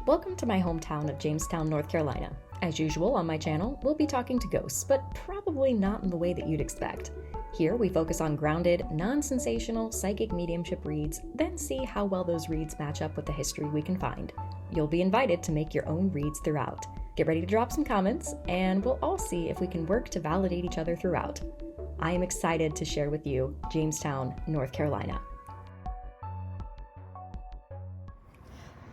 Welcome to my hometown of Jamestown, North Carolina. As usual on my channel, we'll be talking to ghosts, but probably not in the way that you'd expect. Here we focus on grounded, non-sensational psychic mediumship reads, then see how well those reads match up with the history we can find. You'll be invited to make your own reads throughout. Get ready to drop some comments, and we'll all see if we can work to validate each other throughout. I am excited to share with you Jamestown, North Carolina.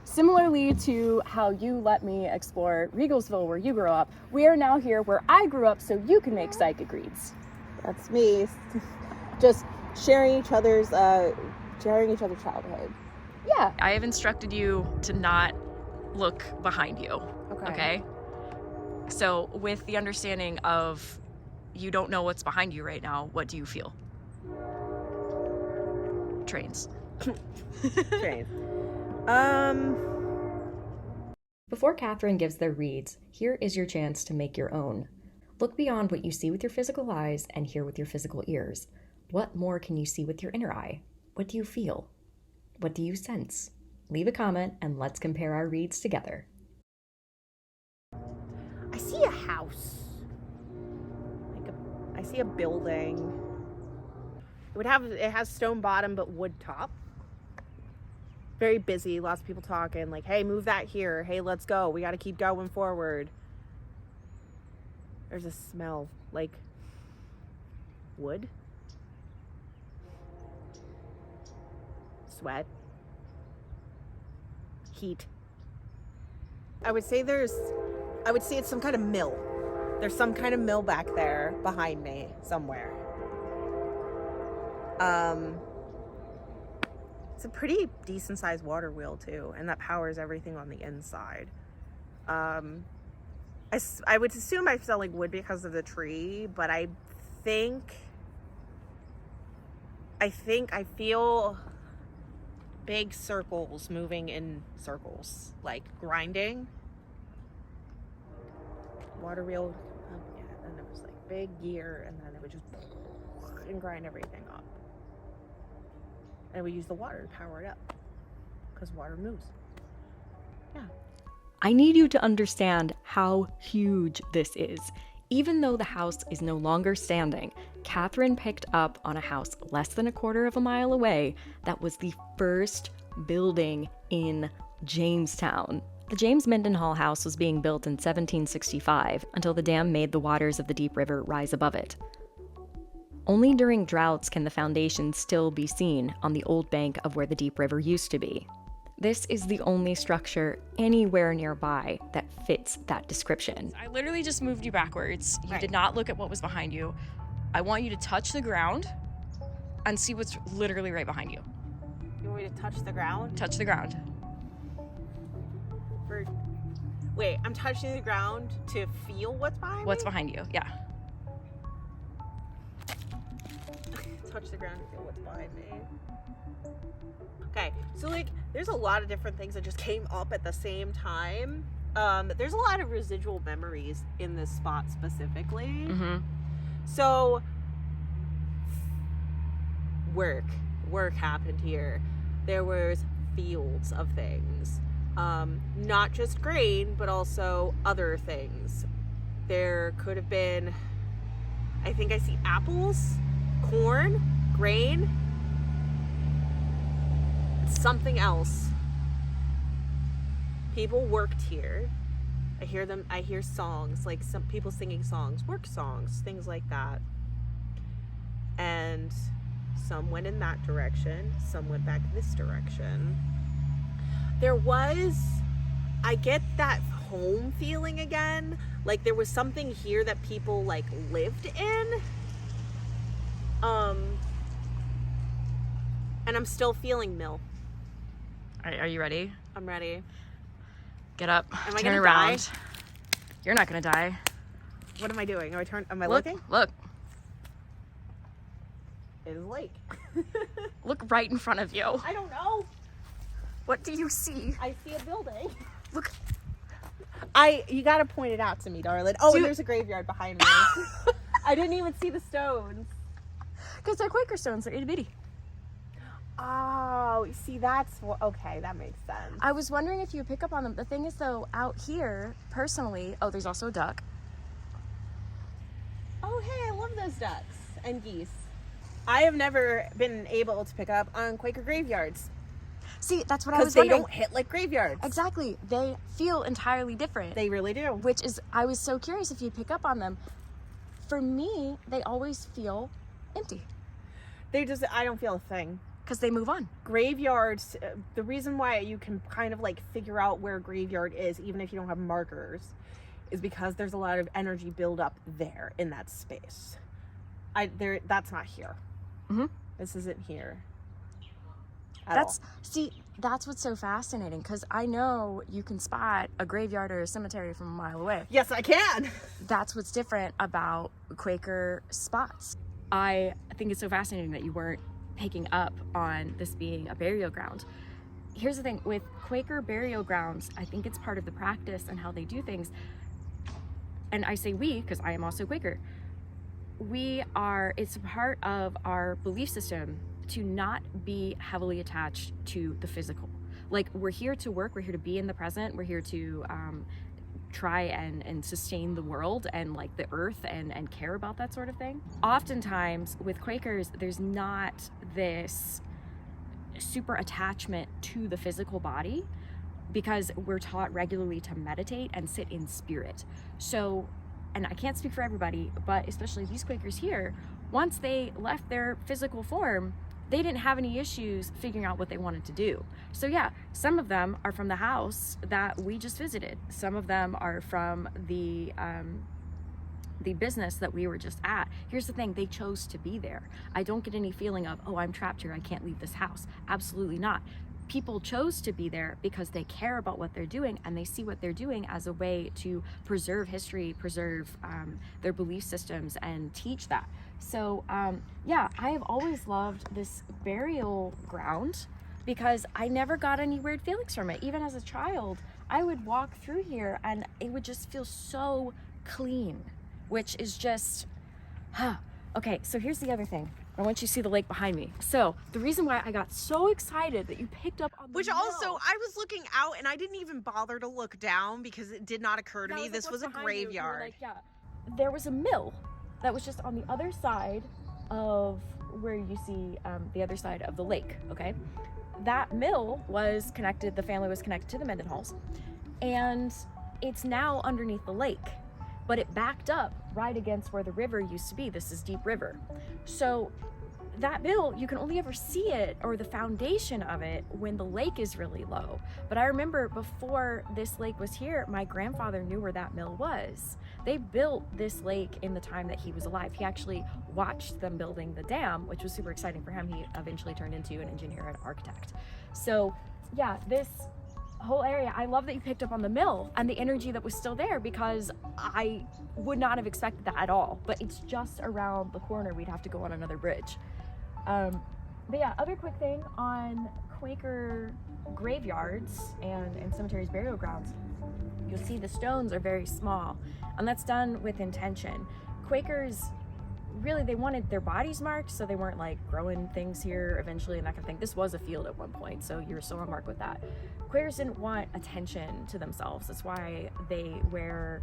Similarly to how you let me explore Regalsville where you grew up, we are now here where I grew up so you can make psychic reads. That's me. Just sharing each other's childhood. Yeah. I have instructed you to not look behind you. Okay? So with the understanding of you don't know what's behind you right now, what do you feel? Trains. Trains. Before Katharayn gives their reads, here is your chance to make your own. Look beyond what you see with your physical eyes and hear with your physical ears. What more can you see with your inner eye? What do you feel? What do you sense? Leave a comment and let's compare our reads together. I see a house. I see a building. It has stone bottom but wood top. Very busy, lots of people talking, like, hey, move that here. Hey, let's go. We got to keep going forward. There's a smell like wood. Sweat. Heat. I would say it's some kind of mill. There's some kind of mill back there behind me somewhere. It's a pretty decent sized water wheel too, and that powers everything on the inside. I would assume I smell like wood because of the tree, but I think I feel big circles moving in circles, like grinding. Water wheel, yeah, and then it was like big gear, and then it would just and grind everything up. And we use the water to power it up because water moves. Yeah. I need you to understand how huge this is. Even though the house is no longer standing, Katharayn picked up on a house less than a quarter of a mile away that was the first building in Jamestown. The James Mindenhall House was being built in 1765 until the dam made the waters of the Deep River rise above it. Only during droughts can the foundations still be seen on the old bank of where the Deep River used to be. This is the only structure anywhere nearby that fits that description. I literally just moved you backwards. You Right. did not look at what was behind you. I want you to touch the ground and see what's literally right behind you. You want me to touch the ground? Touch the ground. Wait, I'm touching the ground to feel what's behind What's me? behind you? Yeah. Touch the ground to feel what's behind me. Okay, so like there's a lot of different things that just came up at the same time. There's a lot of residual memories in this spot specifically. Mm-hmm. So work happened here. There was fields of things. Not just grain, but also other things. There could have been, I think I see apples, corn, grain, something else. People worked here. I hear songs, like some people singing songs, work songs, things like that. And some went in that direction, some went back this direction. I get that home feeling again. Like there was something here that people like lived in. And I'm still feeling mill. Are you ready? I'm ready. Get up. Am I Turn gonna around. die? You're not gonna die. What am I doing? Am I Look. looking? Look. It is a lake. Look right in front of you. I don't know. What do you see? I see a building. Look. You gotta point it out to me, darling. Oh, and Dude. there's a graveyard behind me. I didn't even see the stones. Because they're Quaker stones. They're itty bitty. Oh, see, okay, that makes sense. I was wondering if you pick up on them. The thing is, though, out here, personally, oh, there's also a duck. Oh, hey, I love those ducks and geese. I have never been able to pick up on Quaker graveyards. See, that's what I was wondering. Because they wondering. don't hit like graveyards. Exactly. They feel entirely different. They really do. Which is, I was so curious if you'd pick up on them. For me, they always feel empty. I don't feel a thing. Because they move on. Graveyards, the reason why you can kind of like figure out where a graveyard is, even if you don't have markers, is because there's a lot of energy buildup there in that space. That's not here. Mm-hmm. This isn't here. See, that's what's so fascinating, because I know you can spot a graveyard or a cemetery from a mile away. Yes, I can. That's what's different about Quaker spots. I think it's so fascinating that you weren't picking up on this being a burial ground. Here's the thing with Quaker burial grounds, I think it's part of the practice and how they do things. And I say we because I am also Quaker. It's a part of our belief system to not be heavily attached to the physical. Like, we're here to work, we're here to be in the present, we're here to try and sustain the world and like the earth and care about that sort of thing. Oftentimes with Quakers, there's not this super attachment to the physical body because we're taught regularly to meditate and sit in spirit. So, and I can't speak for everybody, but especially these Quakers here, once they left their physical form, they didn't have any issues figuring out what they wanted to do. So yeah, some of them are from the house that we just visited. Some of them are from the business that we were just at. Here's the thing, they chose to be there. I don't get any feeling of, oh, I'm trapped here, I can't leave this house. Absolutely not. People chose to be there because they care about what they're doing and they see what they're doing as a way to preserve history, preserve their belief systems, and teach that. So yeah, I have always loved this burial ground because I never got any weird feelings from it. Even as a child, I would walk through here and it would just feel so clean, which is just, okay, so here's the other thing. I want you to see the lake behind me. So the reason why I got so excited that you picked up on the Which mill, also, I was looking out and I didn't even bother to look down because it did not occur to me this was a graveyard. Like, yeah, there was a mill that was just on the other side of where you see the other side of the lake, okay? That mill was connected, the family was connected to the Mendenhalls, and it's now underneath the lake, but it backed up right against where the river used to be. This is Deep River. So that mill, you can only ever see it, or the foundation of it, when the lake is really low. But I remember before this lake was here, my grandfather knew where that mill was. They built this lake in the time that he was alive. He actually watched them building the dam, which was super exciting for him. He eventually turned into an engineer and architect. So yeah, this whole area, I love that you picked up on the mill and the energy that was still there, because I would not have expected that at all. But it's just around the corner. We'd have to go on another bridge. But yeah, other quick thing on Quaker graveyards and cemeteries, burial grounds, you'll see the stones are very small, and that's done with intention. Quakers, really, they wanted their bodies marked, so they weren't like growing things here eventually and that kind of thing. This was a field at one point, so you were still on mark with that. Quakers didn't want attention to themselves. That's why they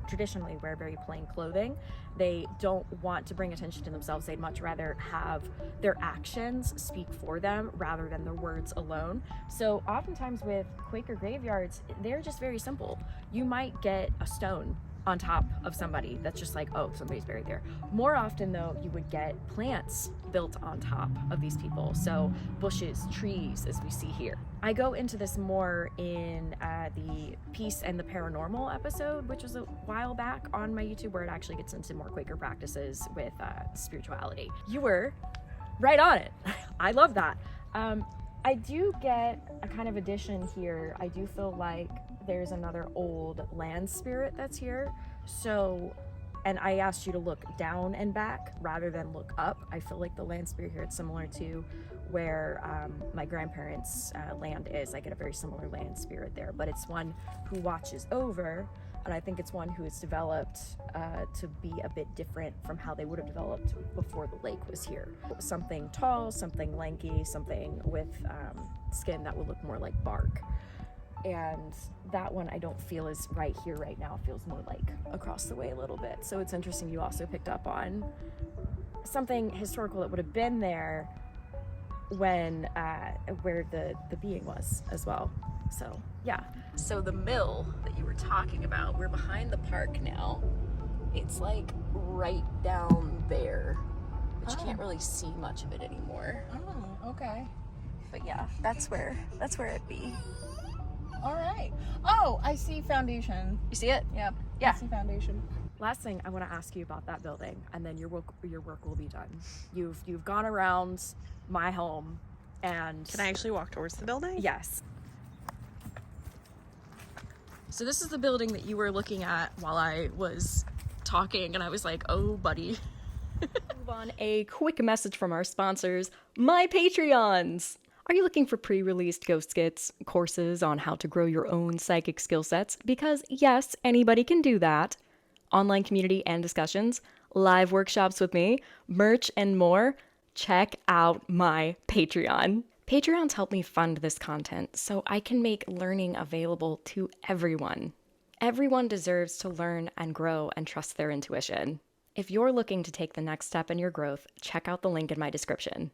traditionally wear very plain clothing. They don't want to bring attention to themselves. They'd much rather have their actions speak for them rather than their words alone. So oftentimes with Quaker graveyards, they're just very simple. You might get a stone on top of somebody that's just like, oh, somebody's buried there. More often though, you would get plants built on top of these people. So bushes, trees, as we see here. I go into this more in the Peace and the Paranormal episode, which was a while back on my YouTube, where it actually gets into more Quaker practices with spirituality. You were right on it. I love that. I do get a kind of addition here. I do feel like there's another old land spirit that's here. So, and I asked you to look down and back rather than look up. I feel like the land spirit here, it's similar to where my grandparents' land is. I get a very similar land spirit there, but it's one who watches over And I think it's one who is developed to be a bit different from how they would have developed before the lake was here. Something tall, something lanky, something with skin that would look more like bark. And that one I don't feel is right here right now. It feels more like across the way a little bit. So it's interesting you also picked up on something historical that would have been there when where the being was as well. So yeah. So the mill that you were talking about, we're behind the park now. It's like right down there, but you can't really see much of it anymore. Oh, okay. But yeah, that's where it be. All right. Oh, I see foundation. You see it? Yep. Yeah. I see foundation. Last thing I want to ask you about that building, and then your work will be done. You've gone around my home, and Can I actually walk towards the building? yes. So this is the building that you were looking at while I was talking, and I was like, oh, buddy. Move on, a quick message from our sponsors, my Patreons. Are you looking for pre-released ghost skits, courses on how to grow your own psychic skill sets? Because yes, anybody can do that. Online community and discussions, live workshops with me, merch, and more. Check out my Patreon. Patreons help me fund this content so I can make learning available to everyone. Everyone deserves to learn and grow and trust their intuition. If you're looking to take the next step in your growth, check out the link in my description.